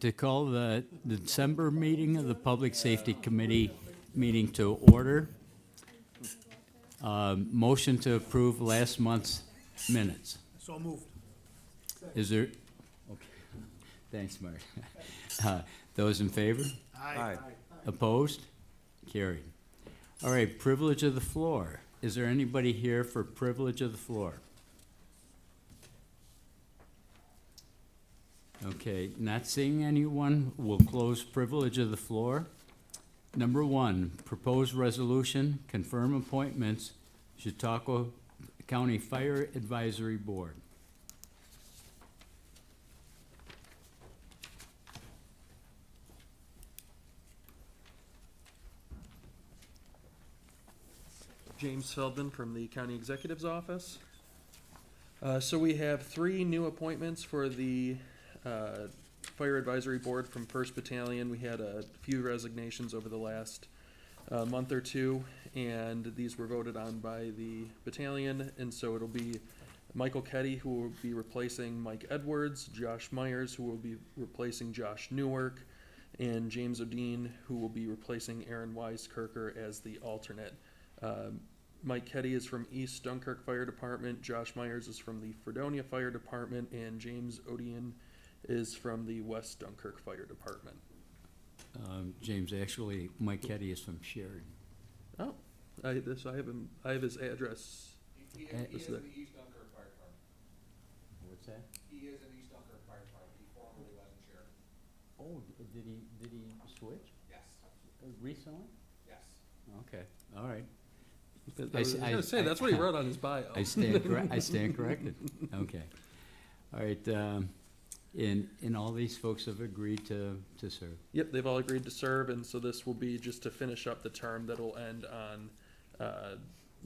to call the December meeting of the Public Safety Committee meeting to order. Motion to approve last month's minutes. So moved. Is there? Okay. Thanks, Mark. Those in favor? Aye. Opposed? Carried. All right, privilege of the floor. Is there anybody here for privilege of the floor? Okay, not seeing anyone, we'll close privilege of the floor. Number 1, proposed resolution, confirm appointments, Chautauqua County Fire Advisory Board. James Feldman from the County Executive's Office. So we have 3 new appointments for the Fire Advisory Board from 1st Battalion. We had a few resignations over the last month or two, and these were voted on by the battalion, and so it'll be Michael Ketty, who will be replacing Mike Edwards, Josh Myers, who will be replacing Josh Newark, and James Odine, who will be replacing Aaron Weiskirker as the alternate. Mike Ketty is from East Dunkirk Fire Department, Josh Myers is from the Fredonia Fire Department, and James Odine is from the West Dunkirk Fire Department. James, actually, Mike Ketty is from Sheridan. Oh, I have his address. He Is is in that- the East Dunkirk Fire Department. What's that? He is in East Dunkirk Fire Department. He formerly was in Sheridan. Oh, did he switch Yes, recently? yes. Okay, all right. I was gonna say, that's what he wrote on his bio. I stand corrected. Okay. All right, and all these folks have agreed to serve. Yep, they've all agreed to serve, and so this will be just to finish up the term that'll end on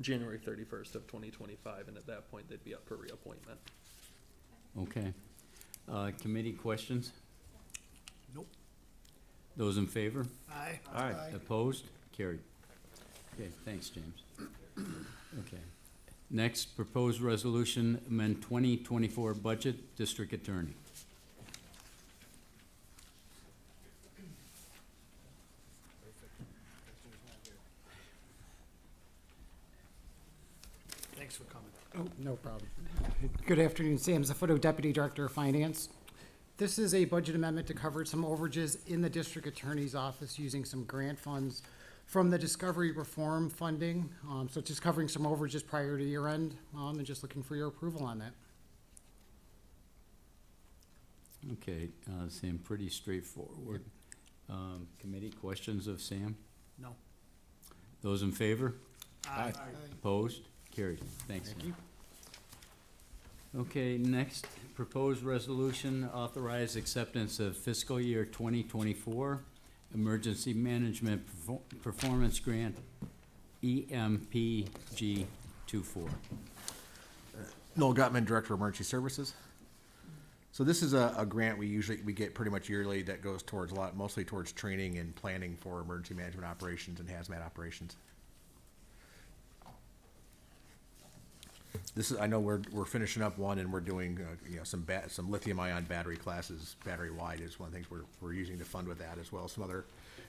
January 31st of 2025, and at that point, they'd be up for reappointment. Okay. Committee questions? Nope. Those in favor? Aye. Opposed? Carried. Okay, thanks, James. Okay. Next, proposed resolution, amend 2024 budget, district attorney. Thanks for coming. Oh, no problem. Good afternoon, Sam Zaffuto, Deputy Director of Finance. This is a budget amendment to cover some overages in the District Attorney's Office using some grant funds from the Discovery Reform funding. So it's just covering some overages prior to year end, and just looking for your approval on that. Okay, Sam, pretty straightforward. Committee questions of Sam? No. Those in favor? Aye. Opposed? Carried. Thanks, Sam. Okay, next, proposed resolution authorize acceptance of fiscal year 2024 Emergency Management Performance Grant, EMPG 24. Noel Gutman, Director of Emergency Services. So this is a grant we get pretty much yearly that goes towards mostly towards training and planning for emergency management operations and hazmat operations. This is, I know we're finishing up one and we're doing, some lithium-ion battery classes, battery-wide is one of the things we're using to fund with that, as well as some other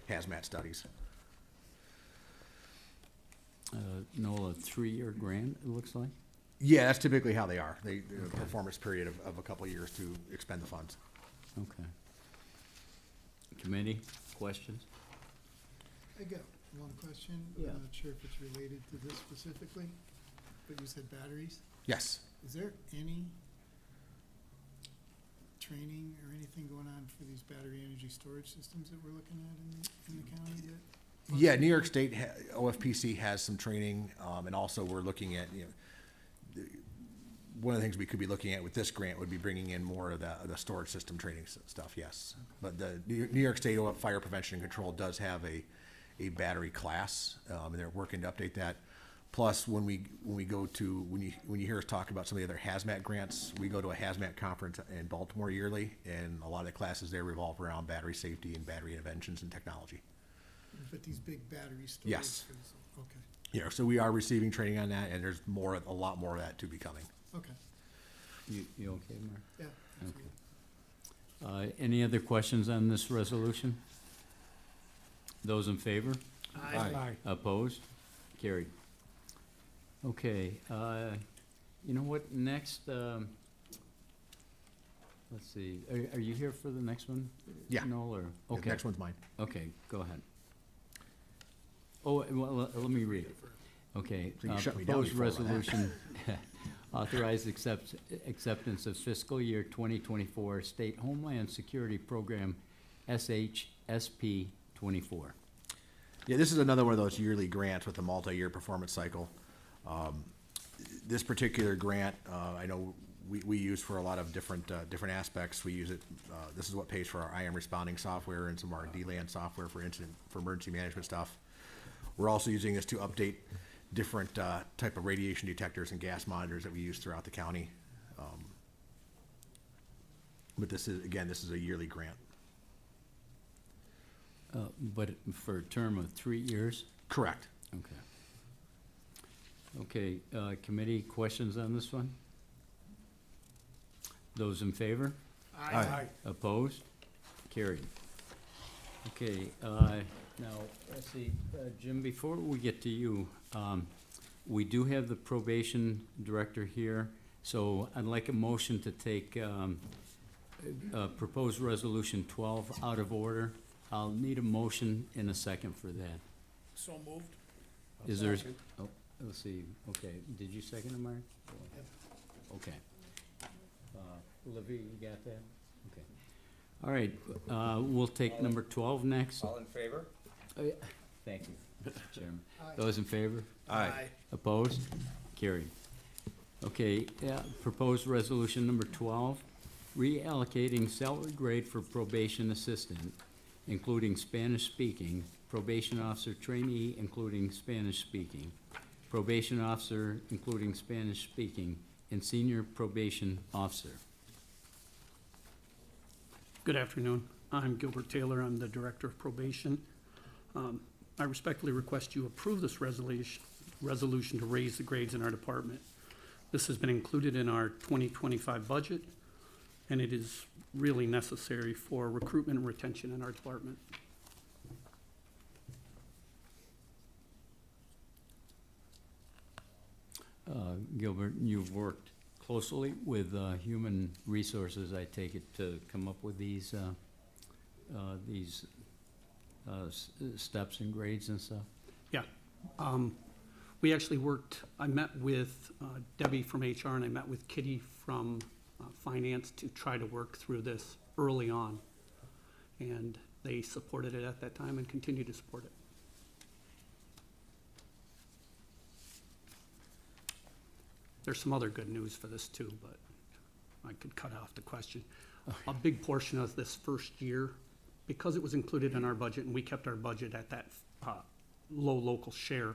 hazmat studies. Noel, a 3-year grant, it looks like? Yeah, that's typically how they are. They, performance period of a couple of years to expend the funds. Okay. Committee, questions? I got one question. Yeah. I'm not sure if it's related to this specifically, but you said batteries. Yes. Is there any training or anything going on for these battery energy storage systems that we're looking at in the county that? Yeah, New York State OFPC has some training, and also we're looking at, one of the things we could be looking at with this grant would be bringing in more of the storage system training stuff, yes. But the New York State Fire Prevention and Control does have a battery class, and they're working to update that. Plus, when you hear us talk about some of the other hazmat grants, we go to a hazmat conference in Baltimore yearly, and a lot of the classes there revolve around battery safety and battery interventions and technology. But these big battery storage. Yes. Okay, Yeah, so we are receiving training on that, and there's a lot more of that to be coming. okay, You okay, Mark? yeah. Okay. absolutely. Any other questions on this resolution? Those in favor? Aye. Opposed? Carried. Okay, you know what, next, let's see, are you here for the next one? Yeah. Noel, or, The okay, Next one's mine. okay, go ahead. Oh, well, let me read it. Okay. So you shut me down Proposed before, huh? resolution, authorized acceptance of fiscal year 2024 State Homeland Security Program, SHSP 24. Yeah, this is another one of those yearly grants with a multi-year performance cycle. This particular grant, I know we use for a lot of different aspects. We use it, this is what pays for our IM responding software and some of our DLAN software for emergency management stuff. We're also using this to update different type of radiation detectors and gas monitors that we use throughout the county. But this is a yearly grant. But for a term of 3 years? Correct. Okay. Okay, committee questions on this one? Those in favor? Aye. Opposed? Carried. Okay, now, let's see, Jim, before we get to you, we do have the probation director here, so I'd like a motion to take, proposed resolution 12 out of order. I'll need a motion in a second for that. So moved. Is there, oh, let's see, okay, did you second it, Mark? Okay. Olivia, you got that? Okay. All right, we'll take number 12 next. All in favor? Oh, yeah. Thank you, Chairman. Those in favor? Aye. Opposed? Carried. Okay, yeah, proposed resolution number 12, reallocating salary grade for probation assistant, including Spanish speaking, probation officer trainee, including Spanish speaking, probation officer, including Spanish speaking, and senior probation officer. Good afternoon. I'm Gilbert Taylor. I'm the Director of Probation. I respectfully request you approve this resolution to raise the grades in our department. This has been included in our 2025 budget, and it is really necessary for recruitment and retention in our department. Gilbert, you've worked closely with Human Resources, I take it, to come up with these steps and grades and stuff? Yeah. We actually worked, I met with Debbie from HR and I met with Kitty from Finance to try to work through this early on. And they supported it at that time and continue to support it. There's some other good news for this too, but I could cut off the question. A big portion of this first year, because it was included in our budget and we kept our budget at that low local share,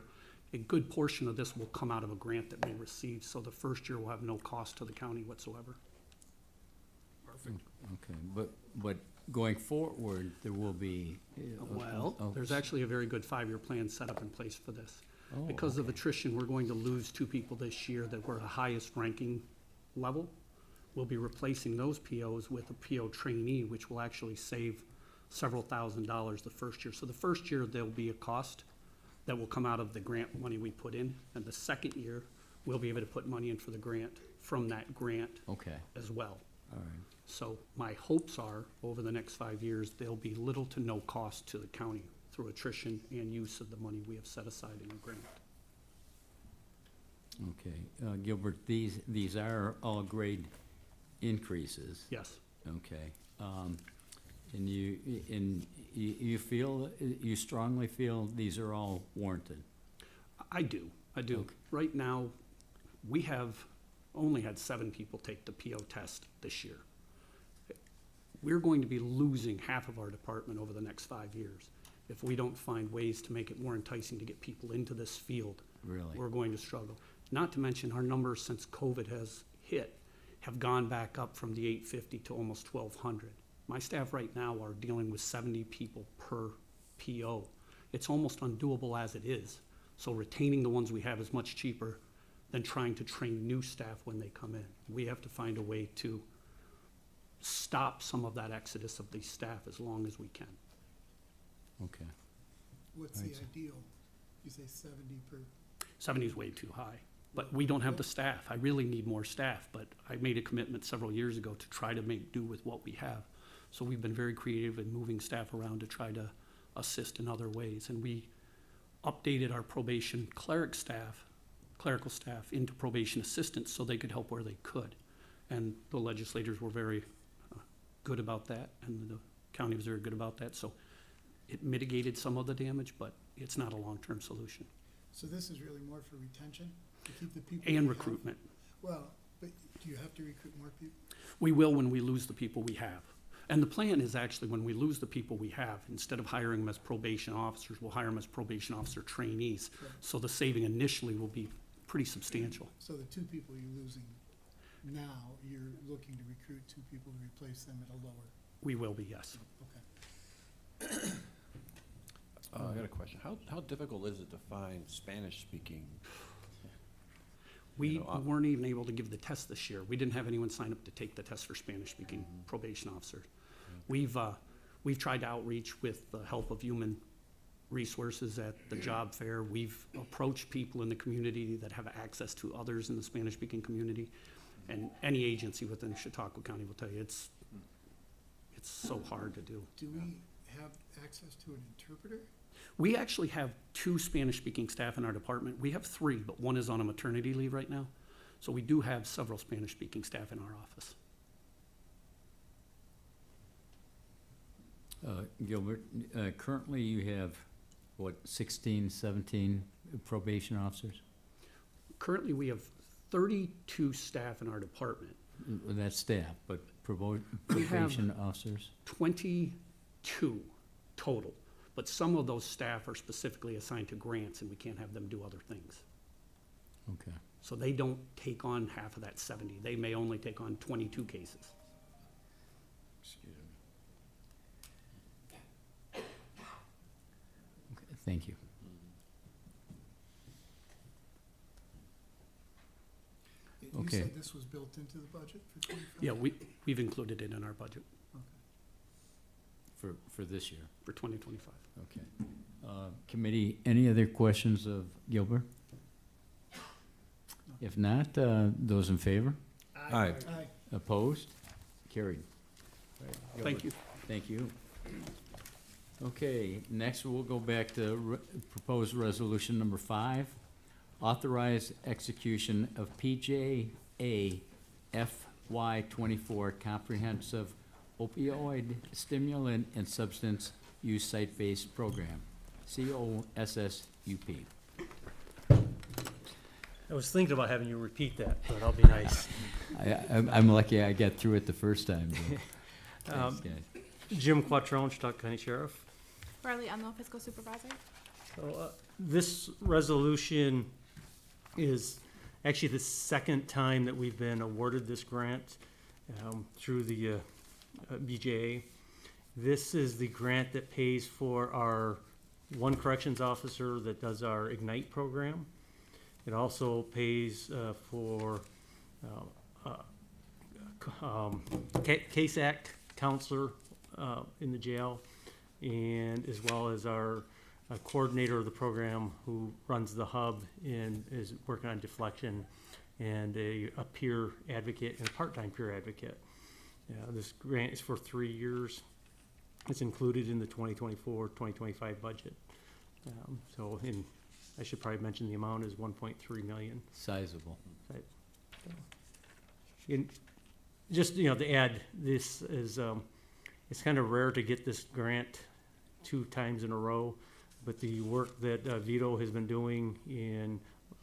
a good portion of this will come out of a grant that we received. So the first year will have no cost to the county whatsoever. Perfect. Okay, but going forward, there will be. Well, there's actually a very good 5-year plan set up in place for this. Oh, Because of attrition, we're going to lose 2 people this year that were the highest ranking level. We'll be replacing those POs with a PO trainee, which will actually save several $1,000s the first year. So the first year, there'll be a cost that will come out of the grant money we put in. And the second year, we'll be able to put money in for the grant from that grant Okay, as well. all right. So my hopes are, over the next 5 years, there'll be little to no cost to the county through attrition and use of the money we have set aside in the grant. Okay, Gilbert, these are all grade increases, Yes, okay? And you feel, you strongly feel these are all warranted? I do. Okay. Right now, we have only had 7 people take the PO test this year. We're going to be losing half of our department over the next 5 years. If we don't find ways to make it more enticing to get people into this field, Really? we're going to struggle. Not to mention, our numbers since COVID has hit have gone back up from the 850 to almost 1,200. My staff right now are dealing with 70 people per PO. It's almost undoable as it is. So retaining the ones we have is much cheaper than trying to train new staff when they come in. We have to find a way to stop some of that exodus of these staff as long as we can. Okay. What's the Right. ideal? You say 70 per, 70 is way too high, but we don't have the staff. I really need more staff, but I made a commitment several years ago to try to make do with what we have. So we've been very creative in moving staff around to try to assist in other ways. And we updated our probation clerical staff into probation assistants so they could help where they could. And the legislators were very good about that, and the county was very good about that. So it mitigated some of the damage, but it's not a long-term solution. so this is really more for retention, to keep the people. And we have? recruitment. Well, but do you have to recruit more people? We will when we lose the people we have. And the plan is actually when we lose the people we have, instead of hiring them as probation officers, we'll hire them as probation officer trainees. Right. So the saving initially will be pretty substantial. So the 2 people you're losing now, you're looking to recruit 2 people to replace them at a lower, We will be, yes. okay. I got a question. How difficult is it to find Spanish-speaking? We You know, weren't even able to give the test this year. We didn't have anyone sign up to take the test for Spanish-speaking probation officers. We've tried to outreach with the help of Human Resources at the job fair. We've approached people in the community that have access to others in the Spanish-speaking community. And any agency within Chautauqua County will tell you, it's so hard to do. Do we have access to an interpreter? We actually have 2 Spanish-speaking staff in our department. We have 3, but one is on a maternity leave right now. So we do have several Spanish-speaking staff in our office. Gilbert, currently you have, what, 16, 17 probation officers? Currently, we have 32 staff in our department. That's staff, but We have- probation officers? 22 total, but some of those staff are specifically assigned to grants, and we can't have them do other things. Okay. So they don't take on half of that 70. They may only take on 22 cases. Okay, thank you. You Okay. said this was built into the budget for 25? Yeah, we've included it in our budget Okay. For this year, for 2025. okay. Committee, any other questions of Gilbert? If not, those in favor? Aye. Aye. Opposed? Carried. Thank you. Thank you. Okay, next we'll go back to proposed resolution number 5. Authorize execution of PJA FY 24 Comprehensive Opioid Stimulant and Substance Use Site-Based Program, COSSUP. I was thinking about having you repeat that, but I'll be nice. I'm lucky I got through it the first time. so thanks, guys. Jim Quattrone, Chautauqua County Sheriff. Farley Unlow, Fiscal Supervisor. So, this resolution is actually the second time that we've been awarded this grant through the BJA. This is the grant that pays for our one corrections officer that does our Ignite program. It also pays for Case Act counselor in the jail, and as well as our coordinator of the program who runs the hub and is working on deflection, and a peer advocate and a part-time peer advocate. This grant is for 3 years. It's included in the 2024-2025 budget. So I should probably mention the amount is 1.3 million. Sizable. And just, to add, this is, it's kind of rare to get this grant 2 times in a row, but the work that Vito has been doing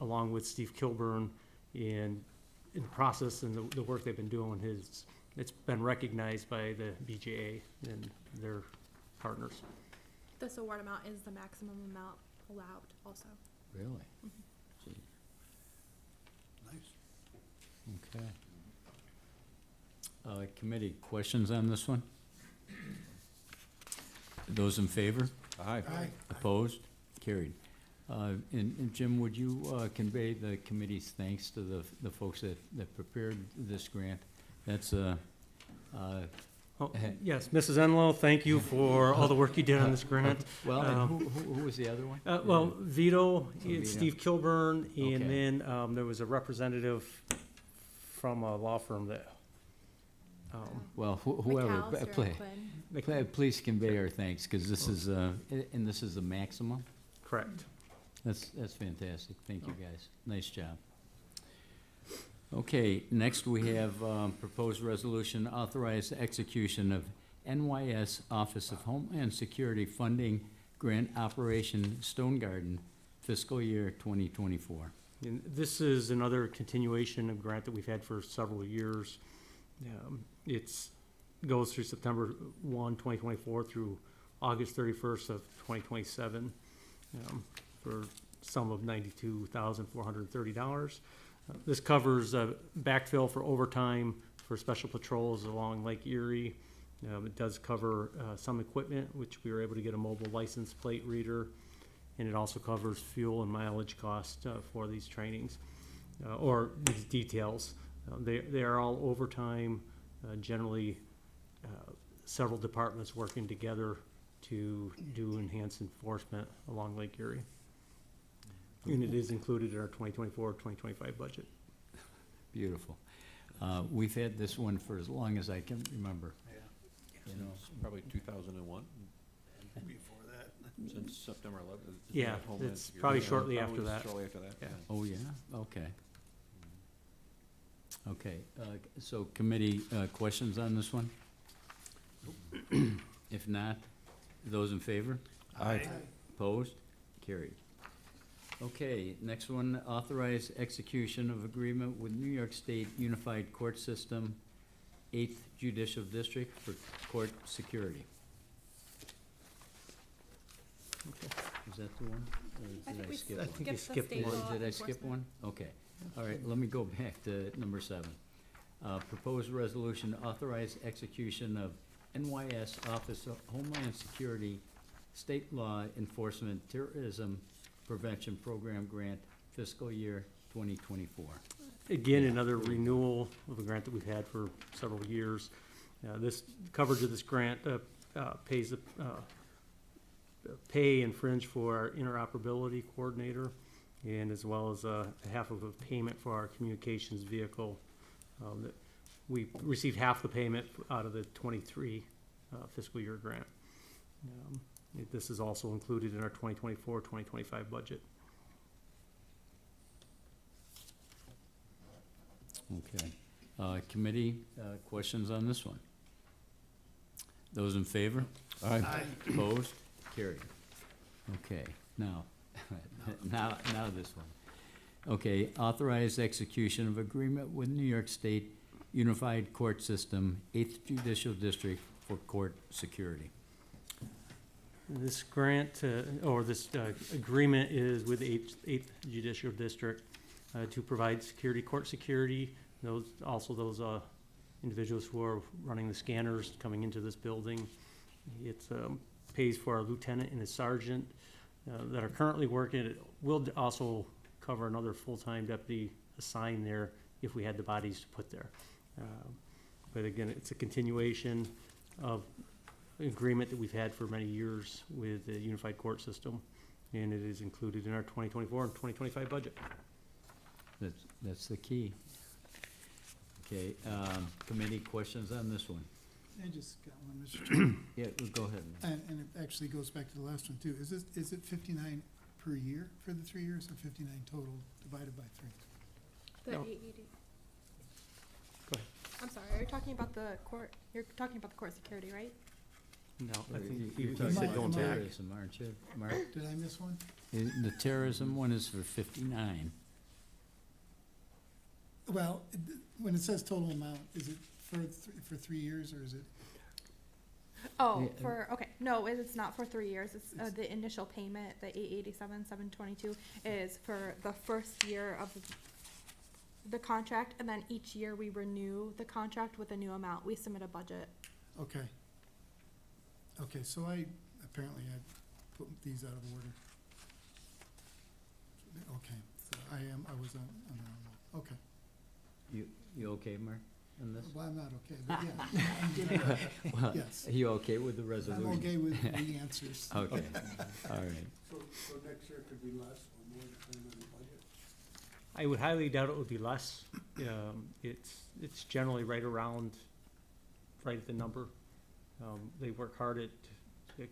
along with Steve Kilburn in the process and the work they've been doing it's been recognized by the BJA and their partners. This award amount is the maximum amount allowed also. Really? Gee. Okay. Committee, questions on this one? Those in favor? Aye. Aye. Opposed? Carried. And Jim, would you convey the committee's thanks to the folks that prepared this grant? That's Oh, yes, Mrs. Enlow, thank you for all the work you did on this grant. Well, and who was the other one? Well, Vito, Vito. it's Steve Kilburn, Okay. and then there was a representative from a law firm that, Well, whoever, McAllister and Quinn. please convey our thanks, because this is, and this is the maximum? correct. That's fantastic. Thank you, guys. Nice job. Okay, next we have proposed resolution authorize execution of NYS Office of Homeland Security Funding Grant Operation Stone Garden fiscal year 2024. And this is another continuation of grant that we've had for several years. It's, goes through September 1, 2024 through August 31st of 2027, for a sum of $92,430. This covers backfill for overtime for special patrols along Lake Erie. It does cover some equipment, which we were able to get a mobile license plate reader, and it also covers fuel and mileage cost for these trainings, or these details. They are all overtime, generally several departments working together to do enhanced enforcement along Lake Erie. And it is included in our 2024-2025 budget. Beautiful. We've had this one for as long as I can remember. You know, Since probably 2001, Before that. since September 11th. Yeah, it's probably shortly after that. Shortly after that, Yeah. yeah. Oh, yeah? Okay. Okay, so committee, questions on this one? If not, those in favor? Aye. Opposed? Carried. Okay, next one, authorize execution of agreement with New York State Unified Court System, 8th Judicial District for court security. Is that the one? Or I did think we skip I one? think you skipped the skipped state one. law Did I skip enforcement. one? Okay. All right, let me go back to number 7. Proposed resolution authorize execution of NYS Office of Homeland Security State Law Enforcement Terrorism Prevention Program Grant fiscal year 2024. Again, another renewal of a grant that we've had for several years. This coverage of this grant pays the pay and fringe for our interoperability coordinator, and as well as half of a payment for our communications vehicle. That we received half the payment out of the 23 fiscal year grant. This is also included in our 2024-2025 budget. Okay. Committee, questions on this one? Those in favor? Aye. Opposed? Carried. Okay, now, now this one. Okay, authorize execution of agreement with New York State Unified Court System, 8th Judicial District for court security. This grant, or this agreement is with the 8th Judicial District to provide security, court security. Those, also those individuals who are running the scanners coming into this building. It pays for our lieutenant and his sergeant that are currently working. It will also cover another full-time deputy assigned there if we had the bodies to put there. But again, it's a continuation of agreement that we've had for many years with the Unified Court System, and it is included in our 2024 and 2025 budget. That's the key. Okay, committee questions on this one? I just got one, Mr. Chairman. Yeah, go ahead. And it actually goes back to the last one too. Is it 59 per year for the 3 years or 59 total divided by 3? The No. 880. Go ahead. I'm sorry, are you talking about the court, you're talking about the court security, right? No, I think You're you talking said about going back. terrorism, aren't you, Mark? Did I miss one? The terrorism one is for 59. Well, when it says total amount, is it for 3 years or is it? Oh, Yeah, for, okay, no, it's not for 3 years, it's the initial payment, the 887,722 is for the first year of the contract, and then each year we renew the contract with a new amount, we submit a budget. Okay. Okay, so I put these out of order. Okay, so I was on the wrong one. Okay. You okay, Mark? on this? Well, I'm not okay, but yeah, I'm good. Well, Yes. Are you okay with the resolution? I'm okay with the answers. Okay, all right. So next year could be less or more depending on the budget? I would highly doubt it would be less. It's generally right around, right at the number. They work hard at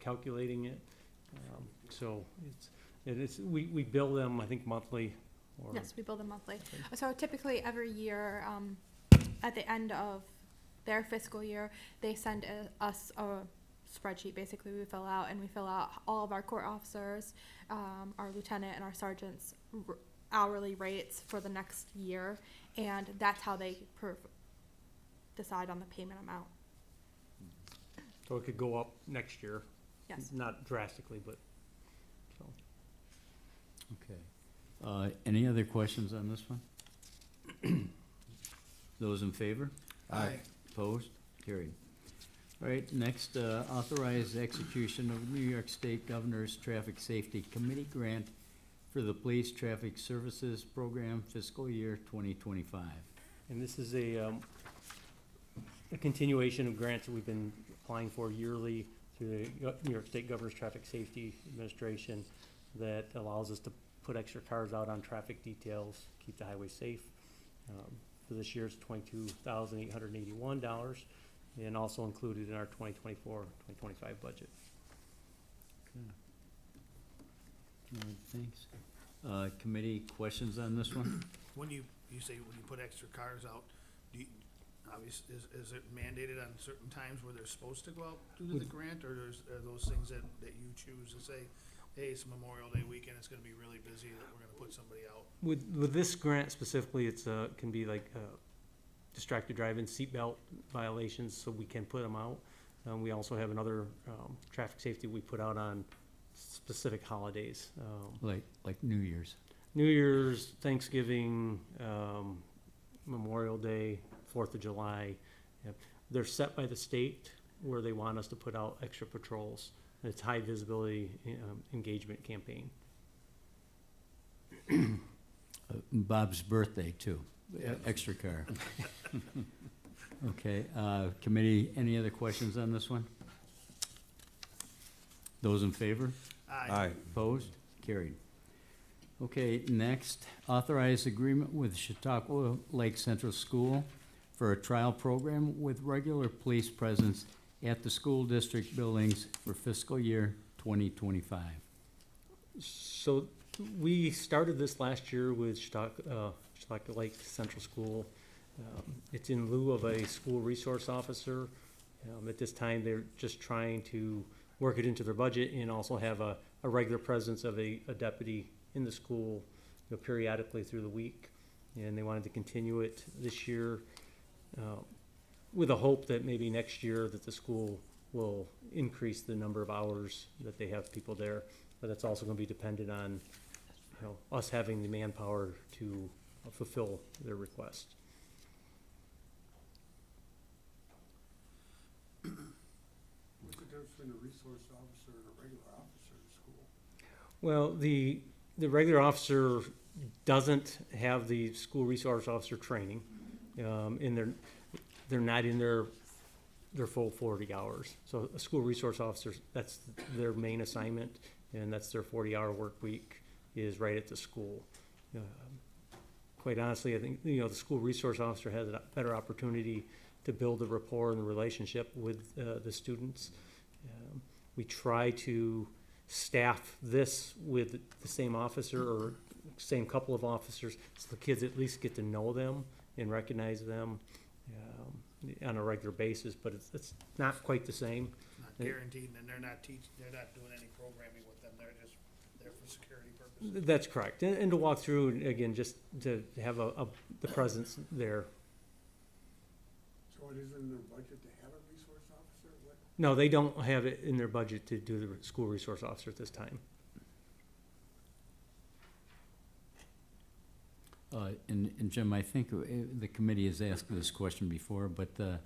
calculating it. So we bill them, I think, monthly or. Yes, we bill them monthly. So typically every year, at the end of their fiscal year, they send us a spreadsheet, basically we fill out, and we fill out all of our court officers, our lieutenant and our sergeants' hourly rates for the next year, and that's how they decide on the payment amount. So it could go up next year. Yes. Not drastically, but, so. Okay. Any other questions on this one? Those in favor? Aye. Opposed? Carried. All right, next, authorize execution of New York State Governor's Traffic Safety Committee grant for the Police Traffic Services Program fiscal year 2025. And this is a continuation of grants that we've been applying for yearly through the New York State Governor's Traffic Safety Administration that allows us to put extra cars out on traffic details, keep the highway safe. For this year's $22,881, and also included in our 2024-2025 budget. All right, thanks. Committee questions on this one? When you say when you put extra cars out, is it mandated on certain times where they're supposed to go out due to the grant, or are those things that you choose to say, hey, it's Memorial Day weekend, it's gonna be really busy, that we're gonna put somebody out? With this grant specifically, it's can be like distracted driving, seatbelt violations, so we can put them out. We also have another traffic safety we put out on specific holidays. Like New Year's? New Year's, Thanksgiving, Memorial Day, 4th of July. Yep. They're set by the state where they want us to put out extra patrols. It's high visibility engagement campaign. Bob's birthday too, extra car. Okay, committee, any other questions on this one? Those in favor? Aye. Opposed? Carried. Okay, next, authorize agreement with Chautauqua Lake Central School for a trial program with regular police presence at the school district buildings for fiscal year 2025. So we started this last year with Chautauqua Lake Central School. It's in lieu of a school resource officer. At this time, they're just trying to work it into their budget and also have a regular presence of a deputy in the school, periodically through the week. And they wanted to continue it this year with a hope that maybe next year that the school will increase the number of hours that they have people there. But that's also going to be dependent on, us having the manpower to fulfill their request. What's the difference between a resource officer and a regular officer in school? Well, the regular officer doesn't have the school resource officer training, and they're not in their full 40 hours. So a school resource officer, that's their main assignment, and that's their 40-hour work week is right at the school. Quite honestly, I think, the school resource officer has a better opportunity to build a rapport and a relationship with the students. We try to staff this with the same officer or same couple of officers, so the kids at least get to know them and recognize them on a regular basis, but it's not quite the same. Not guaranteed, and they're not doing any programming with them, they're just there for security purposes. That's correct, and to walk through, and again, just to have the presence there. So it isn't in their budget to have a resource officer? What? No, they don't have it in their budget to do the school resource officer at this time. And Jim, I think the committee has asked this question before, but the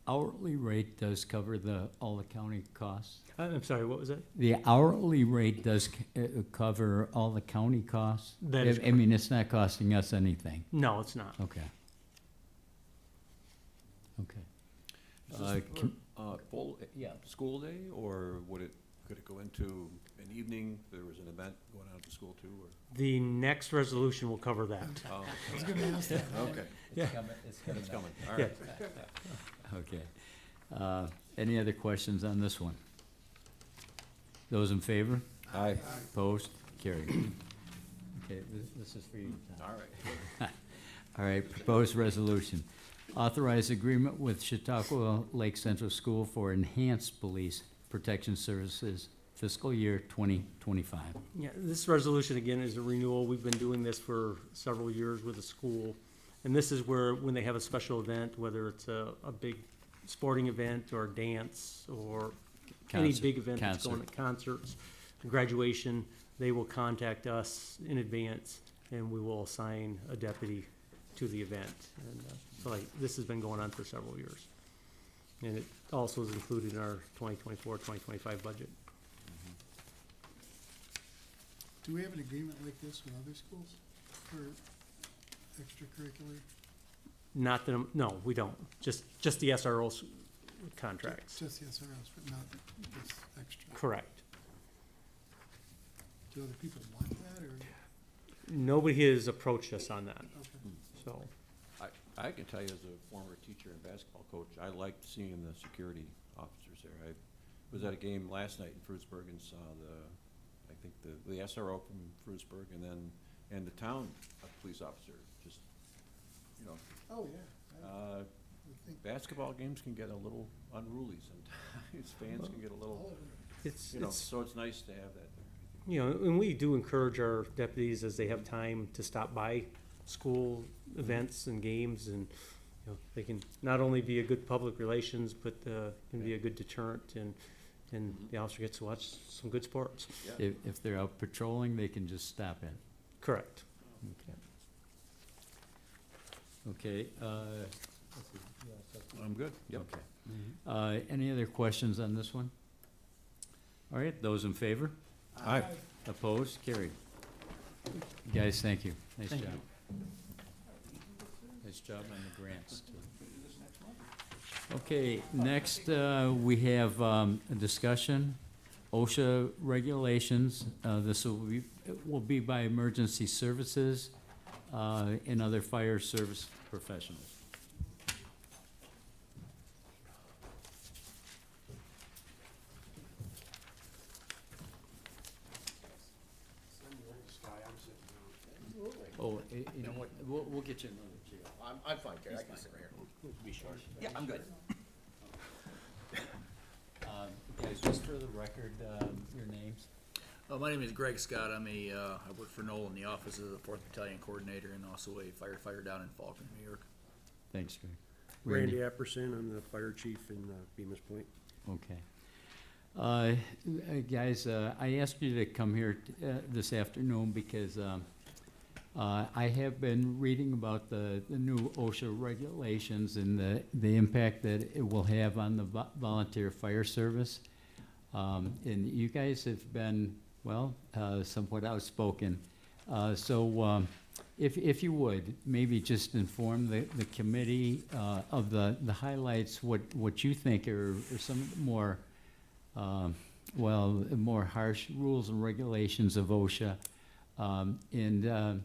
hourly rate does cover all the county costs? I'm sorry, what was that? The hourly rate does cover all the county costs? That is I mean, it's not costing us anything? No, it's not. Okay. Okay. Is Uh, this com- full, school day, or could it go into an evening, there was an event going on at the school too, or? The next resolution will cover that. Oh, I was gonna ask that. okay, It's coming, it's it's coming, all Yeah. right. Okay. Any other questions on this one? Those in favor? Aye. Opposed? Carried. Okay, this is for you, Tom. All right. All right, proposed resolution. Authorize agreement with Chautauqua Lake Central School for enhanced police protection services fiscal year 2025. Yeah, this resolution again is a renewal. We've been doing this for several years with the school. And this is where, when they have a special event, whether it's a big sporting event or a dance or any Concert- big event that's going concert. to concerts, graduation, they will contact us in advance and we will assign a deputy to the event. And so like, this has been going on for several years. And it also is included in our 2024, 2025 budget. Do we have an agreement like this with other schools for extracurricular? Not that, no, we don't. Just the SRO contracts. Just the SROs, but not this extra. Correct. Do other people want that, or? Nobody has approached us on that, Okay. so. I can tell you as a former teacher and basketball coach, I liked seeing the security officers there. I was at a game last night in Fruitsburg and saw I think the SRO from Fruitsburg and the town police officer, just, you know, Oh, yeah. I would think basketball games can get a little unruly sometimes. Fans can get a little, It's, you know, so it's nice to have that there. you know, and we do encourage our deputies as they have time to stop by school events and games and, you know, they can not only be a good public relations, but, can be a good deterrent and the officer gets to watch some good sports. Yeah. If they're out patrolling, they can just stop in. Correct. Okay, I'm good, yep. okay. Any other questions on this one? All right, those in favor? Aye. Opposed? Carried. Guys, thank you. Nice Thank job. you. Nice job on the grants, too. Okay, next, we have a discussion, OSHA regulations. This will be by emergency services and other fire service professionals. Oh, you know what, we'll get you another chair. I'm fine, Gary, I can sit right here. Be short. Yeah, I'm good. Guys, just for the record, your names? My name is Greg Scott. I work for Noel in the office of the 4th Battalion Coordinator and also a firefighter down in Falcon, New York. Thanks, Greg. Randy Apperson, I'm the fire chief in Bemis Point. Okay. Guys, I asked you to come here this afternoon because I have been reading about the new OSHA regulations and the impact that it will have on the volunteer fire service. And you guys have been, well, somewhat outspoken. So if you would, maybe just inform the committee of the highlights, what you think are some more, more harsh rules and regulations of OSHA. And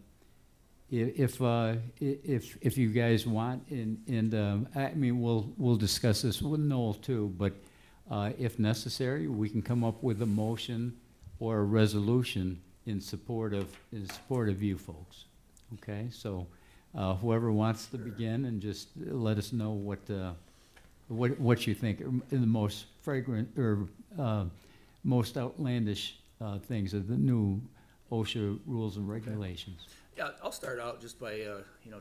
if you guys want, and I mean, we'll discuss this with Noel too, but if necessary, we can come up with a motion or a resolution in support of you folks. Okay, so whoever wants to begin, and just let us know what you think are the most fragrant or most outlandish things of the new OSHA rules and regulations. Yeah, I'll start out just by,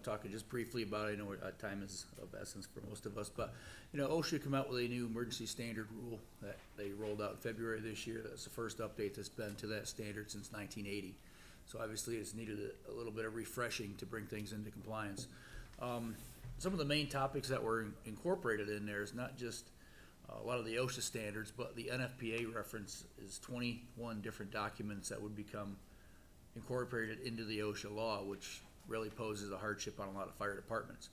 talking just briefly about it. I know time is of essence for most of us, but, OSHA come out with a new emergency standard rule that they rolled out in February this year. That's the first update that's been to that standard since 1980. So obviously it's needed a little bit of refreshing to bring things into compliance. Some of the main topics that were incorporated in there is not just a lot of the OSHA standards, but the NFPA reference is 21 different documents that would become incorporated into the OSHA law, which really poses a hardship on a lot of fire departments.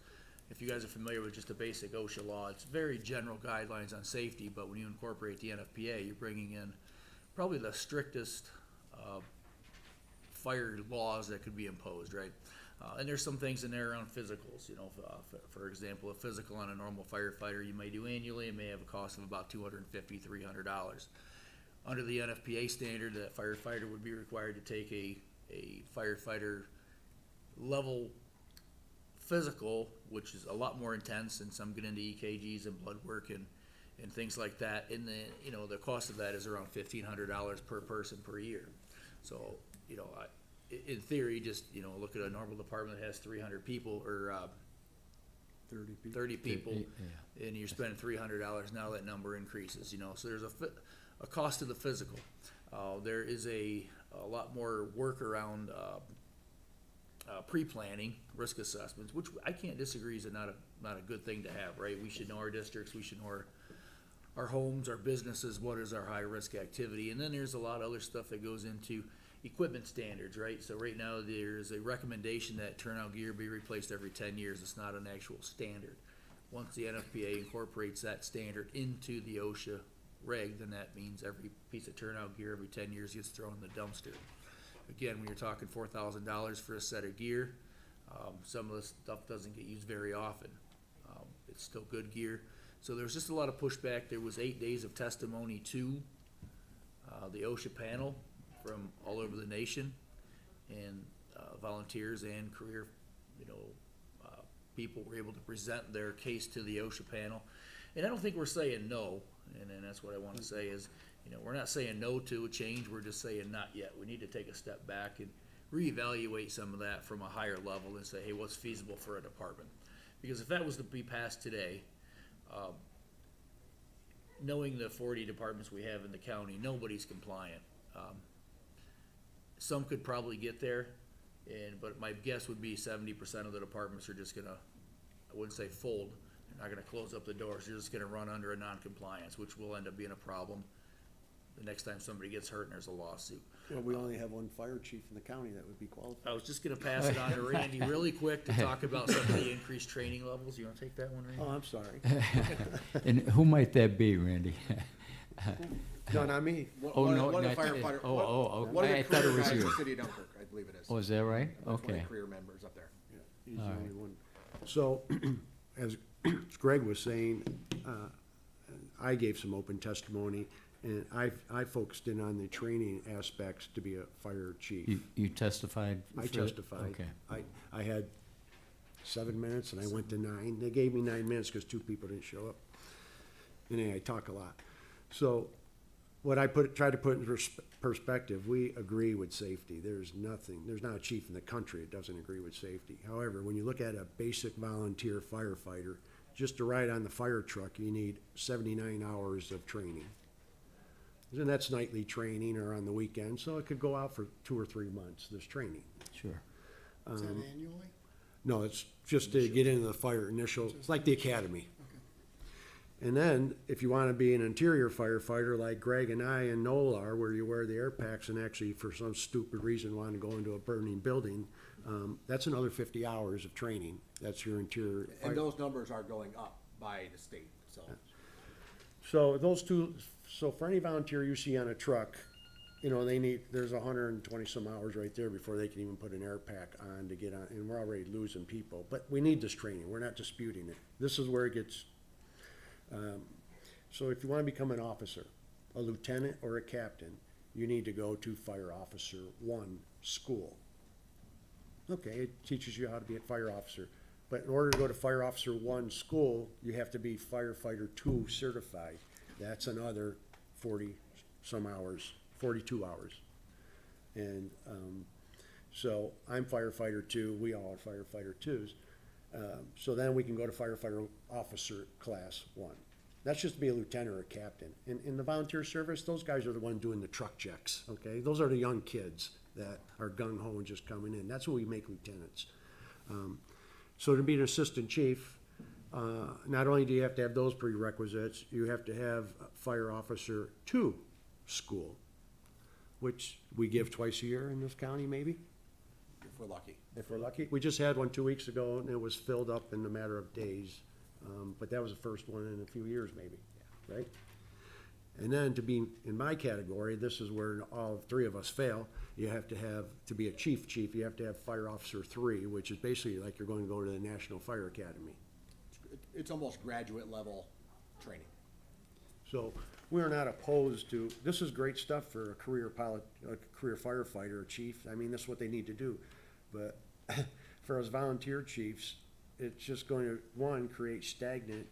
if you guys are familiar with just a basic OSHA law, it's very general guidelines on safety, but when you incorporate the NFPA, you're bringing in probably the strictest, fire laws that could be imposed, right? And there's some things in there around physicals, you know, for example, a physical on a normal firefighter you may do annually, it may have a cost of about $250, $300. Under the NFPA standard, that firefighter would be required to take a firefighter level physical, which is a lot more intense, and some get into EKGs and blood work and things like that. And the cost of that is around $1,500 per person per year. So, in theory, just, look at a normal department that has 300 people or 30 people, and you're spending $300, now that number increases, so there's a cost to the physical. There is a lot more work around pre-planning, risk assessments, which I can't disagree is not a good thing to have, right? We should know our districts, we should know our homes, our businesses, what is our high-risk activity, and then there's a lot of other stuff that goes into equipment standards, right? So right now, there's a recommendation that turnout gear be replaced every 10 years. It's not an actual standard. Once the NFPA incorporates that standard into the OSHA reg, then that means every piece of turnout gear every 10 years gets thrown in the dumpster. Again, when you're talking $4,000 for a set of gear, some of this stuff doesn't get used very often. It's still good gear. So there was just a lot of pushback. There was 8 days of testimony to the OSHA panel from all over the nation, and volunteers and career, people were able to present their case to the OSHA panel. And I don't think we're saying no, and that's what I want to say is, we're not saying no to a change, we're just saying not yet. We need to take a step back and reevaluate some of that from a higher level and say, hey, what's feasible for a department? Because if that was to be passed today, knowing the 40 departments we have in the county, nobody's compliant. Some could probably get there, but my guess would be 70% of the departments are just gonna, I wouldn't say fold, they're not gonna close up the doors, they're just gonna run under a non-compliance, which will end up being a problem the next time somebody gets hurt and there's a lawsuit. Well, we only have one fire chief in the county that would be qualified. I was just gonna pass it on to Randy really quick to talk about some of the increased training levels. You wanna take that one, Randy? Oh, I'm sorry. And who might that be, Randy? No, not me. Oh, no, One of the not- firefighter. oh, One of I the thought it career was guys in you. the city of Dunkirk, I believe it is. Oh, is that right? That's one of Okay. the career members up there. He's the All right. only one. So, as Greg was saying, I gave some open testimony, and I focused in on the training aspects to be a fire chief. You testified? I for- testified. Okay. I had 7 minutes, and I went to 9. They gave me 9 minutes because 2 people didn't show up. And I talk a lot. So, what I tried to put in perspective, we agree with safety. There's not a chief in the country that doesn't agree with safety. However, when you look at a basic volunteer firefighter, just to ride on the fire truck, you need 79 hours of training. And that's nightly training or on the weekend, so it could go out for 2 or 3 months, this training. Sure. Is that annually? No, it's just to get into the fire initial, it's like the academy. And then, if you wanna be an interior firefighter like Greg and I and Noel are, where you wear the air packs and actually for some stupid reason wanna go into a burning building, that's another 50 hours of training. That's your interior. And those numbers are going up by the state, so. So those two, so for any volunteer you see on a truck, there's 120 some hours right there before they can even put an air pack on to get on, and we're already losing people. But we need this training, we're not disputing it. This is where it gets, so if you wanna become an officer, a lieutenant or a captain, you need to go to Fire Officer 1 school. Okay, it teaches you how to be a fire officer. But in order to go to Fire Officer 1 school, you have to be Firefighter 2 certified. That's another 40-some hours, 42 hours. And so I'm Firefighter 2, we all are Firefighter 2s. So then we can go to Firefighter Officer Class 1. That's just to be a lieutenant or a captain. In the volunteer service, those guys are the ones doing the truck checks, okay? Those are the young kids that are gung-ho and just coming in. That's when we make lieutenants. So to be an assistant chief, not only do you have to have those prerequisites, you have to have Fire Officer 2 school, which we give twice a year in this county, maybe? we're lucky. if we're lucky. We just had one 2 weeks ago, and it was filled up in a matter of days. But that was the first one in a few years, maybe, right? And then to be in my category, this is where all three of us fail. You have to be a chief, you have to have Fire Officer 3, which is basically like you're going to go to the National Fire Academy. It's almost graduate level training. So we're not opposed to, this is great stuff for a career firefighter, a chief. I mean, that's what they need to do. But for us volunteer chiefs, it's just going to, one, create stagnant.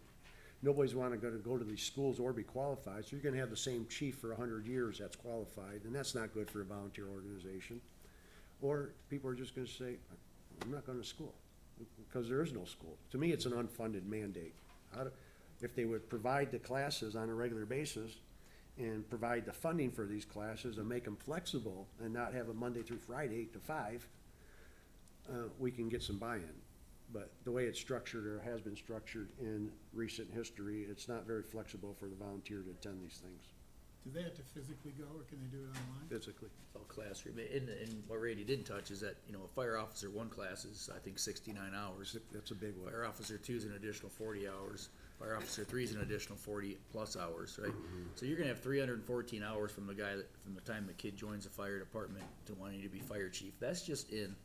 Nobody's want to go to these schools or be qualified, so you're gonna have the same chief for 100 years that's qualified, and that's not good for a volunteer organization. Or people are just gonna say, I'm not going to school, because there is no school. To me, it's an unfunded mandate. If they would provide the classes on a regular basis and provide the funding for these classes and make them flexible and not have a Monday through Friday, 8 to 5, we can get some buy-in. But the way it's structured or has been structured in recent history, it's not very flexible for the volunteer to attend these things Do they have to physically go, or can they do it online? physically. It's all classroom. And what Randy didn't touch is that, you know, a Fire Officer 1 class is, I think, 69 hours. That's a big one. Fire Officer 2 is an additional 40 hours. Fire Officer 3 is an additional 40+ hours, right? So you're gonna have 314 hours from the time the kid joins the fire department to wanting to be fire chief. That's just in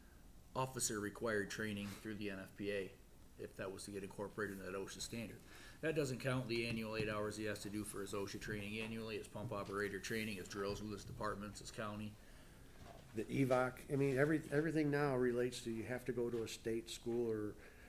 officer required training through the NFPA, if that was to get incorporated into that OSHA standard. That doesn't count the annual 8 hours he has to do for his OSHA training annually, his pump operator training, his drills with his departments, his county. The EVOC, I mean, everything now relates to you have to go to a state school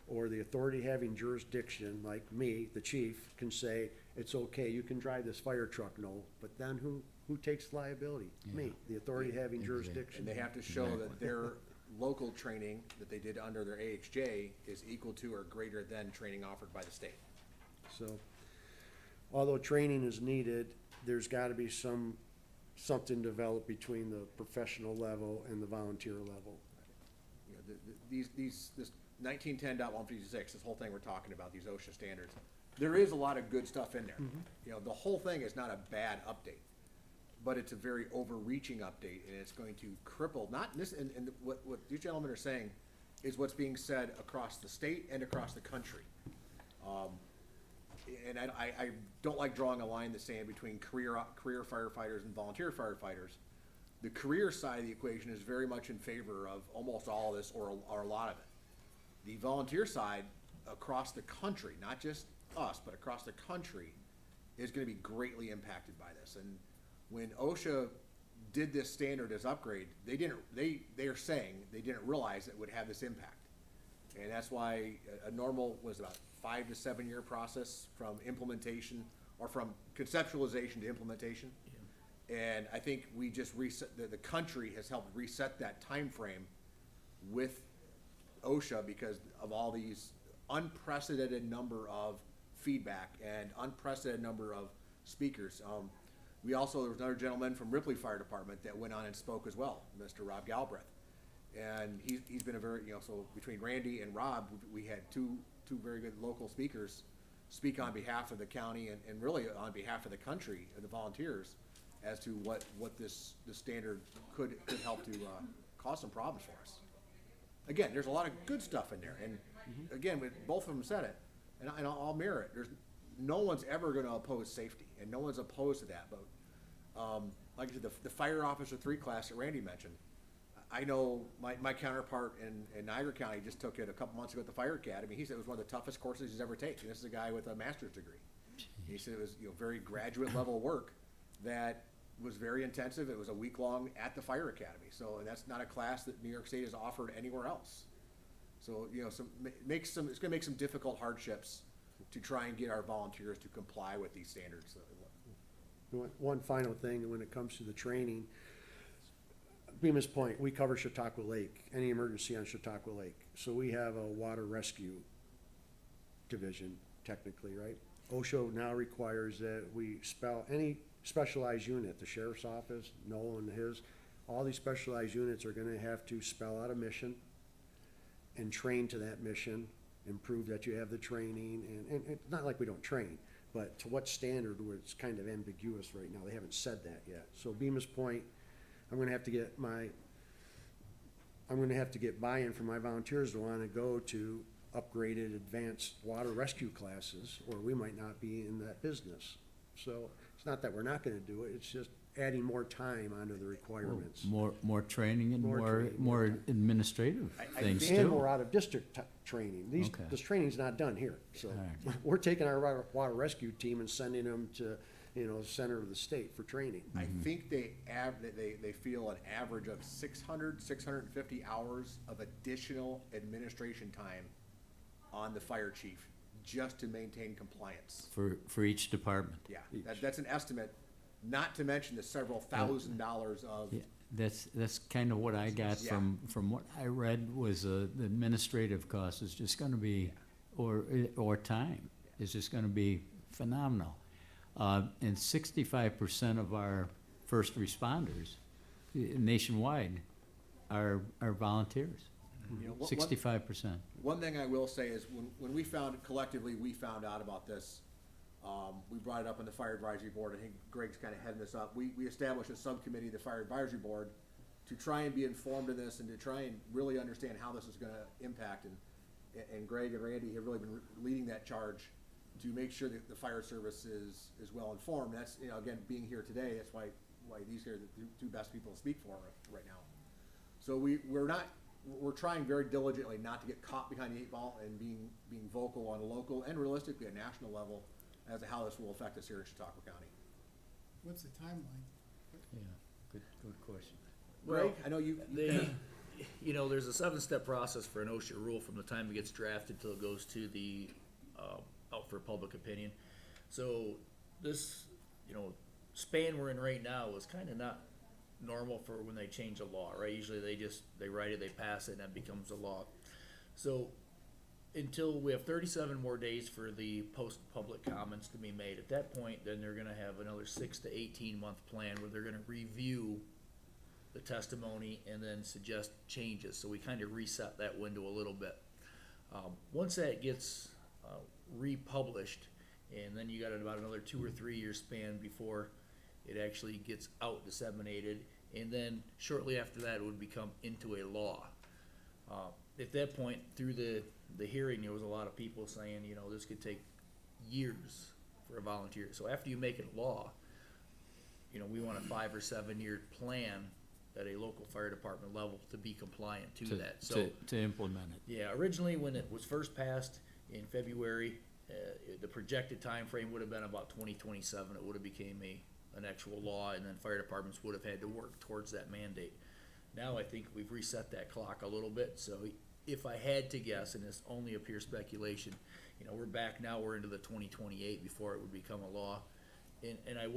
or the authority having jurisdiction, like me, the chief, can say, it's okay, you can drive this fire truck, no, but then who takes liability? Me, the authority having jurisdiction. And they have to show that their local training that they did under their AHJ is equal to or greater than training offered by the state. So, although training is needed, there's gotta be something developed between the professional level and the volunteer level. You know, this 1910.156, this whole thing we're talking about, these OSHA standards, there is a lot of good stuff in there. You know, the whole thing is not a bad update, but it's a very overreaching update, and it's going to cripple, not this, and what these gentlemen are saying is what's being said across the state and across the country. And I don't like drawing a line in the sand between career firefighters and volunteer firefighters. The career side of the equation is very much in favor of almost all of this or a lot of it. The volunteer side across the country, not just us, but across the country, is gonna be greatly impacted by this. And when OSHA did this standard as upgrade, they are saying they didn't realize it would have this impact. And that's why a normal was about 5 to 7 year process from implementation or from conceptualization to implementation. And I think we just reset, the country has helped reset that time frame with OSHA because of all these unprecedented number of feedback and unprecedented number of speakers. There was another gentleman from Ripley Fire Department that went on and spoke as well, Mr. Rob Galbraith. And he's been a very, so between Randy and Rob, we had two very good local speakers speak on behalf of the county and really on behalf of the country and the volunteers as to what this standard could help to cause some problems for us. Again, there's a lot of good stuff in there, and again, both of them said it, and I'll mirror it. No one's ever going to oppose safety, and no one's opposed to that. But like I said, the Fire Officer 3 class that Randy mentioned, I know my counterpart in Niagara County just took it a couple months ago at the Fire Academy. He said it was one of the toughest courses he's ever taken. This is a guy with a master's degree. He said it was very graduate level work that was very intensive. It was a week long at the Fire Academy. So, and that's not a class that New York State has offered anywhere else. So, it's going to make some difficult hardships to try and get our volunteers to comply with these standards. One final thing, when it comes to the training, Bemis Point, we cover Chautauqua Lake, any emergency on Chautauqua Lake. So we have a water rescue division, technically, right? OSHA now requires that we spell any specialized unit, the sheriff's office, Nolan, all these specialized units are gonna have to spell out a mission and train to that mission and prove that you have the training, and it's not like we don't train, but to what standard, where it's kind of ambiguous right now, they haven't said that yet. So Bemis Point, I'm gonna have to get I'm gonna have to get buy-in from my volunteers to wanna go to upgraded advanced water rescue classes, or we might not be in that business. So it's not that we're not gonna do it, it's just adding more time onto the requirements. More training and More more, training, more more time. administrative things And too. more out-of-district training. Okay. This training's not done here, so Alright. we're taking our water rescue team and sending them to, center of the state for training. I think they feel an average of 650 hours of additional administration time on the fire chief, just to maintain compliance. For each department. Yeah, that's an estimate, not to mention the several $1,000s of, Yeah, that's kind of what I got Yeah. from what I read was, the administrative cost is just gonna be, or time, is just gonna be phenomenal. And 65% of our first responders nationwide are volunteers. you know, 65%. One thing I will say is, when we collectively found out about this, we brought it up on the Fire Advisory Board. I think Greg's kind of heading this up. We established a subcommittee, the Fire Advisory Board, to try and be informed of this and to try and really understand how this is gonna impact. And Greg and Randy have really been leading that charge to make sure that the fire service is well informed. That's, again, being here today, that's why these are the two best people to speak for right now. So we're trying very diligently not to get caught behind the 8 ball and being vocal on a local and realistically a national level as to how this will affect us here in Chautauqua County. What's the timeline? Yeah, good question. Greg, I know you. There's a 7-step process for an OSHA rule from the time it gets drafted till it goes to the, out for public opinion. So this, span we're in right now is kind of not normal for when they change a law, right? Usually they write it, they pass it, and that becomes a law. So until we have 37 more days for the post-public comments to be made, at that point, then they're gonna have another 6 to 18-month plan where they're gonna review the testimony and then suggest changes. So we kind of reset that window a little bit. Once that gets republished, and then you got about another 2 or 3 year span before it actually gets out disseminated, and then shortly after that it would become into a law. At that point, through the hearing, there was a lot of people saying, this could take years for a volunteer. So after you make it law, we want a 5 or 7 year plan at a local fire department level to be compliant to that. So To implement it. yeah, originally when it was first passed in February, the projected time frame would have been about 2027. It would have became an actual law, and then fire departments would have had to work towards that mandate. Now I think we've reset that clock a little bit. So if I had to guess, and it's only a pure speculation, we're back now, we're into the 2028 before it would become a law. And there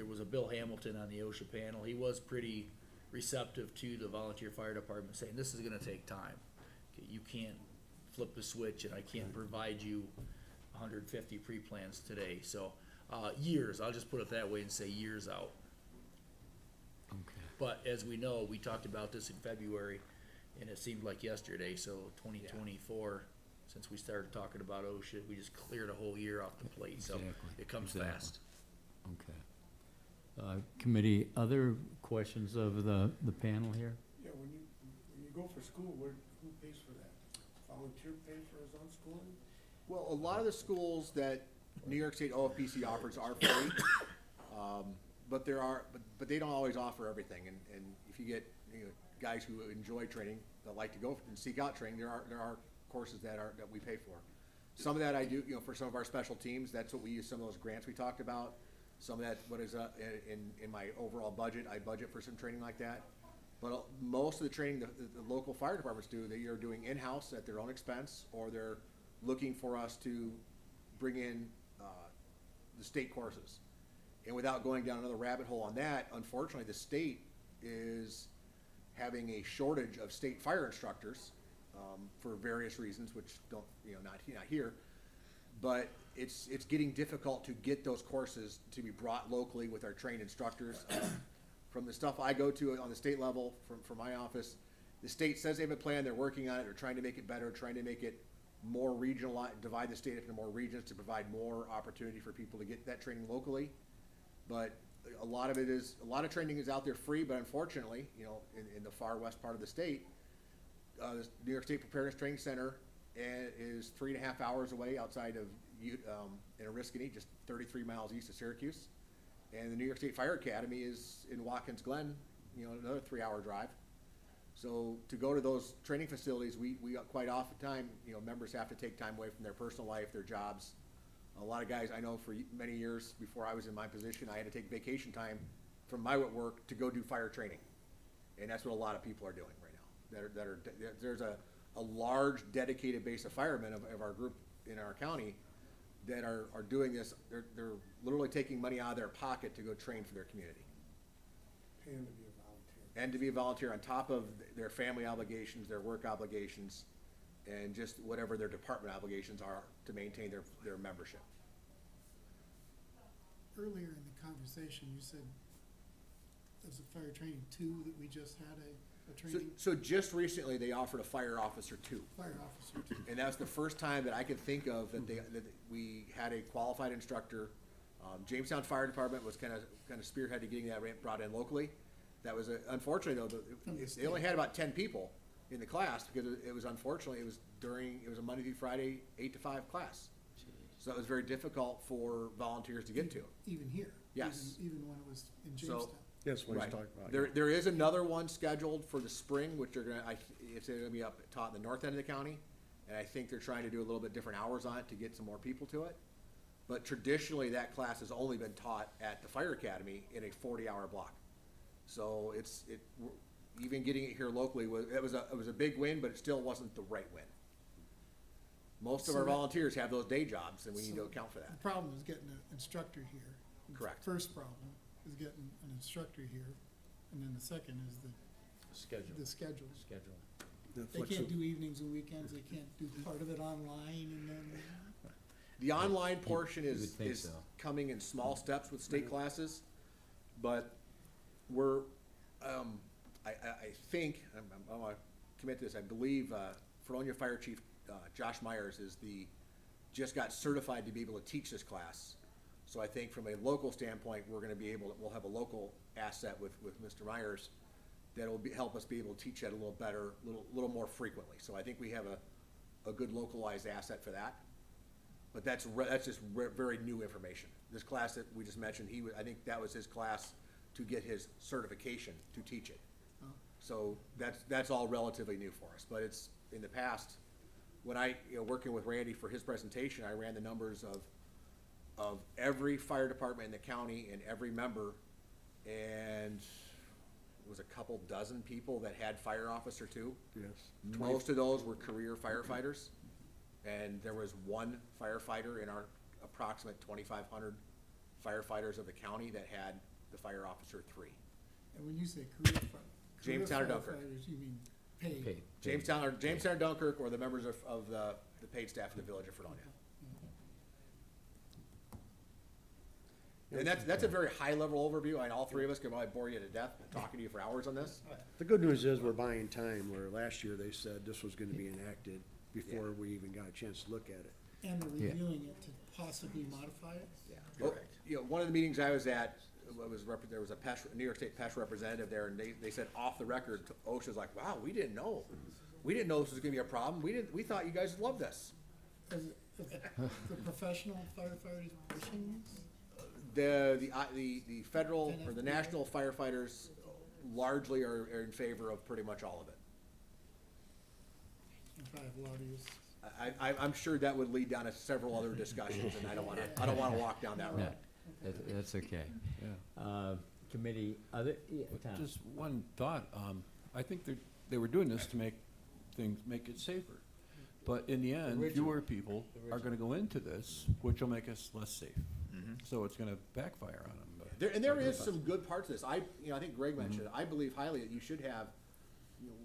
was a Bill Hamilton on the OSHA panel. He was pretty receptive to the volunteer fire department, saying this is gonna take time. Okay, you can't flip the switch, and I can't provide you 150 pre-plans today. So, years, I'll just put it that way and say years out. Okay. But as we know, we talked about this in February, and it seemed like yesterday, so 2024, since we started talking about OSHA, we just cleared a whole year off the plate, so Exactly, it comes exactly. fast. Okay. Committee, other questions of the panel here? Yeah, when you go for school, who pays for that? Volunteer pay for his own schooling? Well, a lot of the schools that New York State OFPC offers are free, but they don't always offer everything. And if you get guys who enjoy training, that like to go and seek out training, there are courses that we pay for. Some of that I do, for some of our special teams. That's what we use. Some of those grants we talked about. Some of that, in my overall budget, I budget for some training like that. But most of the training the local fire departments do, they are doing in-house at their own expense, or they're looking for us to bring in the state courses. And without going down another rabbit hole on that, unfortunately, the state is having a shortage of state fire instructors for various reasons, which don't, not here. But it's getting difficult to get those courses to be brought locally with our trained instructors. From the stuff I go to on the state level, from my office, the state says they have a plan, they're working on it, they're trying to make it better, trying to make it more regional, divide the state into more regions to provide more opportunity for people to get that training locally. But a lot of training is out there free, but unfortunately, in the far west part of the state, this New York State Preparedness Training Center is 3.5 hours away outside of, in Oriskany, just 33 miles east of Syracuse. And the New York State Fire Academy is in Watkins Glen, another 3-hour drive. So to go to those training facilities, we quite often time, members have to take time away from their personal life, their jobs. A lot of guys I know for many years before I was in my position, I had to take vacation time from my work to go do fire training. And that's what a lot of people are doing right now. There's a large dedicated base of firemen of our group in our county that are doing this. They're literally taking money out of their pocket to go train for their community. Paying to be a volunteer. And to be a volunteer on top of their family obligations, their work obligations, and just whatever their department obligations are to maintain their membership. Earlier in the conversation, you said there's a fire training 2 that we just had a training, So just recently, they offered a fire officer 2. fire officer 2. And that's the first time that I could think of that we had a qualified instructor. Jamestown Fire Department was kind of spearheaded getting that brought in locally. That was unfortunately though, they only had about 10 people in the class because it was unfortunately, it was a Monday through Friday, 8 to 5 class. So it was very difficult for volunteers to get to. Even here. Yes. Even when it was in So- Jamestown. That's what he's Right. talking about. There is another one scheduled for the spring, which it's gonna be taught in the north end of the county. And I think they're trying to do a little bit different hours on it to get some more people to it. But traditionally, that class has only been taught at the fire academy in a 40-hour block. So even getting it here locally, it was a big win, but it still wasn't the right win. Most of So our that- volunteers have those day jobs, and we need to So account for The that. problem is getting an instructor here. The Correct. First problem is getting an instructor here, and then the second is the schedule. They can't do evenings and weekends, they can't do part of it online, and then, The online portion you is would think so. coming in small steps with state classes, but we're, I think, I wanna commit to this, I believe, Fredonia Fire Chief, Josh Myers just got certified to be able to teach this class. So I think from a local standpoint, we'll have a local asset with Mr. Myers that'll help us be able to teach that a little better, little more frequently. So I think we have a good localized asset for that. But that's just very new information. This class that we just mentioned, I think that was his class to get his certification to teach it. Oh. So that's all relatively new for us. But it's, in the past, when working with Randy for his presentation, I ran the numbers of every fire department in the county and every member, and it was a couple dozen people that had fire officer 2. Yes. Most of those were career firefighters, and there was one firefighter in our approximate 2,500 firefighters of the county that had the fire officer 3. and when you say career Jamestown or Dunkirk. firefighters, you mean paid? Jamestown or Dunkirk, or the members of the paid staff of the village of Fredonia. And that's a very high-level overview, and all three of us could probably bore you to death talking to you for hours on this. The good news is we're buying time, where last year they said this was gonna be enacted before we even got a chance to look at it. And they're reviewing it to possibly modify it? Well, one of the meetings I was at, there was a New York State PESH representative there, and they said off the record, OSHA's like, wow, we didn't know. We didn't know this was gonna be a problem. We thought you guys would love this. Is the professional firefighters pushing this? The federal or the national firefighters largely are in favor of pretty much all of it. If I have lobbyists. I'm sure that would lead down to several other discussions, and I don't wanna walk down that No, road. that's okay. Committee, Tom? Just one thought, I think they were doing this to make it safer. But in the end, fewer people are gonna go into this, which will make us less safe. So it's gonna backfire on them. There is some good parts of this. I think Greg mentioned it. I believe highly that you should have,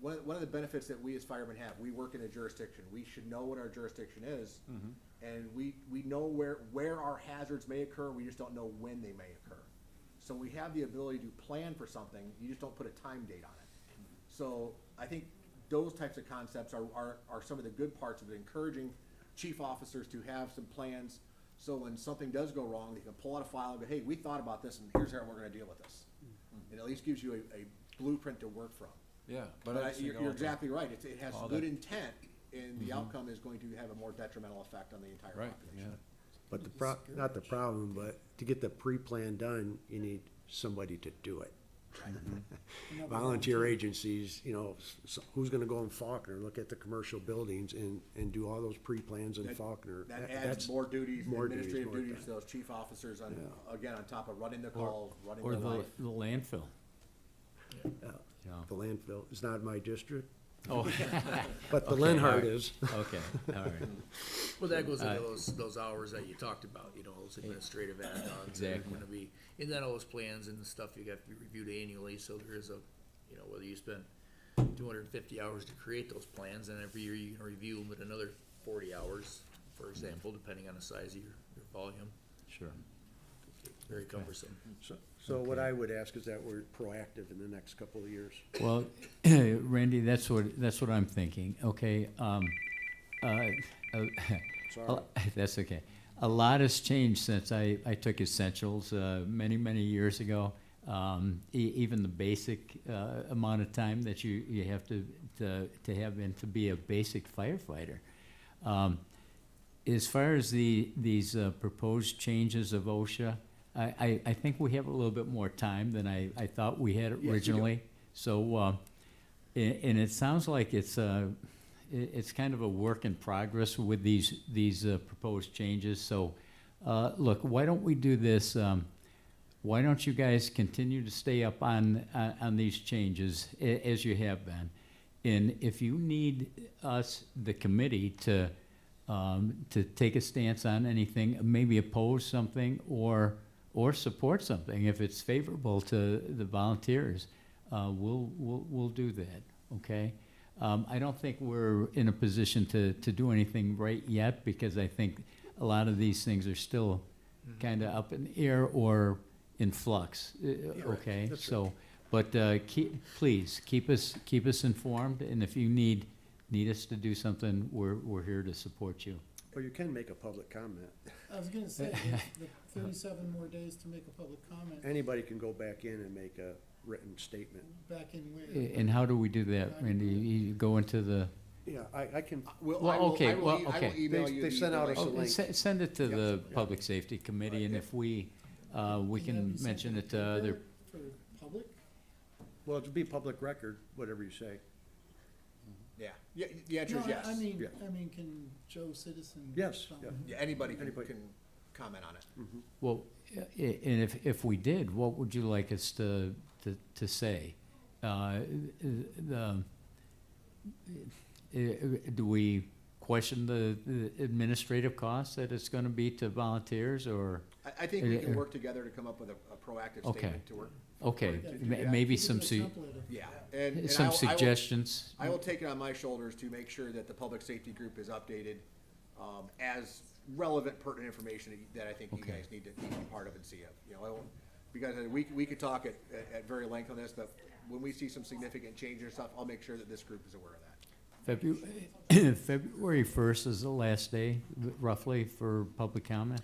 one of the benefits that we as firemen have, we work in a jurisdiction. We should know what our jurisdiction is. And we know where our hazards may occur, we just don't know when they may occur. So we have the ability to plan for something, you just don't put a time date on it. So I think those types of concepts are some of the good parts of it, encouraging chief officers to have some plans. So when something does go wrong, they can pull out a file and go, hey, we thought about this and here's how we're gonna deal with this. It at least gives you a blueprint to work from. Yeah, But I just think you're all exactly right. It has all good that- intent, and the outcome is going to have a more detrimental effect on the entire Right, population. yeah. But not the problem, but to get the pre-plan done, you need somebody to do it. Volunteer agencies, you know, who's gonna go in Faulkner, look at the commercial buildings and do all those pre-plans in That- Faulkner? That That's adds more duties, more duties, administrative more duties time. to those chief officers on, Yeah. again, on top of running the calls, running Or the the life. landfill. Yeah. Yeah. The landfill is not my district, Oh. but the Okay, Lenhart all right. is. Okay, all right. Well, that goes into Uh, those hours that you talked about, you know, those administrative add-ons. that are Exactly. Gonna be, and then all those plans and the stuff you got to be reviewed annually, so there is a, you know, whether you spend 250 hours to create those plans, and every year you can review them at another 40 hours, for example, depending on the size of your volume. Sure. Very cumbersome. So what I would ask is that we're proactive in the next couple of years. Well, Randy, that's what I'm thinking, okay? Sorry. That's okay. A lot has changed since I took Essentials, many years ago. Even the basic, amount of time that you have to have in to be a basic firefighter. As far as these proposed changes of OSHA, I think we have a little bit more time than I thought we had do. originally. So, and it sounds like it's kind of a work in progress with these proposed changes. So, look, why don't we do this? Why don't you guys continue to stay up on these changes as you have been? And if you need us, the committee, to take a stance on anything, maybe oppose something or support something, if it's favorable to the volunteers, we'll do that, okay? I don't think we're in a position to do anything right yet, because I think a lot of these things are still kind of up in the air or in flux, okay? That's So, but please, keep us informed, and if you need us to do something, we're here to support you. Or you can make a public comment. I was gonna say, the 37 more days to make a public comment, Anybody can go back in and make a written statement. back in where? And how do we do that, Randy? You go into the, Yeah, I can, okay, well, I okay. will email you. They the sent out email. us a link. Send it to the Public Safety Committee, and if we can mention it to other, For public? well, it'll be public record, whatever you say. Yeah, the answer No, is yes. I mean, Yeah. can Joe Citizen? Yes, something? yeah. Yeah, anybody can Anybody. comment on it. well, and if we did, what would you like us to say? Do we question the administrative costs that it's gonna be to volunteers, or, I think we can work together to come up with a proactive Okay. statement to work. okay, Yeah, maybe keep it some, a template. Yeah, and some I will- suggestions? I will take it on my shoulders to make sure that the public safety group is updated, as relevant, pertinent information that I think you Okay. guys need to be part of and see it. You know, I won't, because we could talk at very length on this, but when we see some significant change or stuff, I'll make sure that this group is aware of that. February 1st is the last day, roughly, for public comment?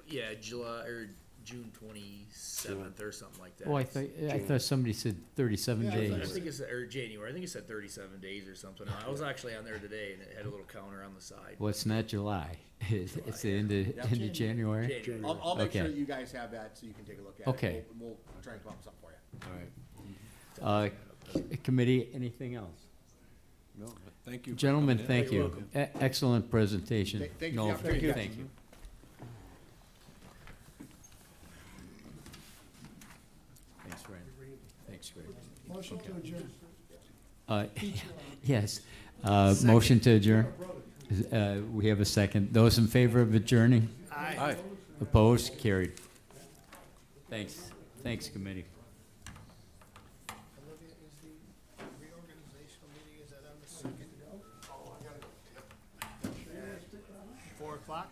Yeah, July, or June 27th or something like that. Oh, I thought somebody said 37 Yeah, I I days. think it's, or January, I think it said 37 days or something. I was actually on there today, and it had a little counter on the side. Well, it's not July. It's the end of January. January. I'll make sure Okay. that you guys have that so you can take a look at it. Okay. We'll try and come up with something for you. All right. Committee, anything else? No, but thank you. for Gentlemen, coming in. thank You're you. welcome. Excellent presentation. Thank you for the No, opportunity. thank you. Thanks, Randy. Thanks, Greg. Motion to adjourn. Uh, Yes, motion to adjourn. We have a second. Those in favor of adjourning? Aye. Opposed? Carried. Thanks, committee. Olivia, is the reorganizational meeting, is that on the second? 4 o'clock?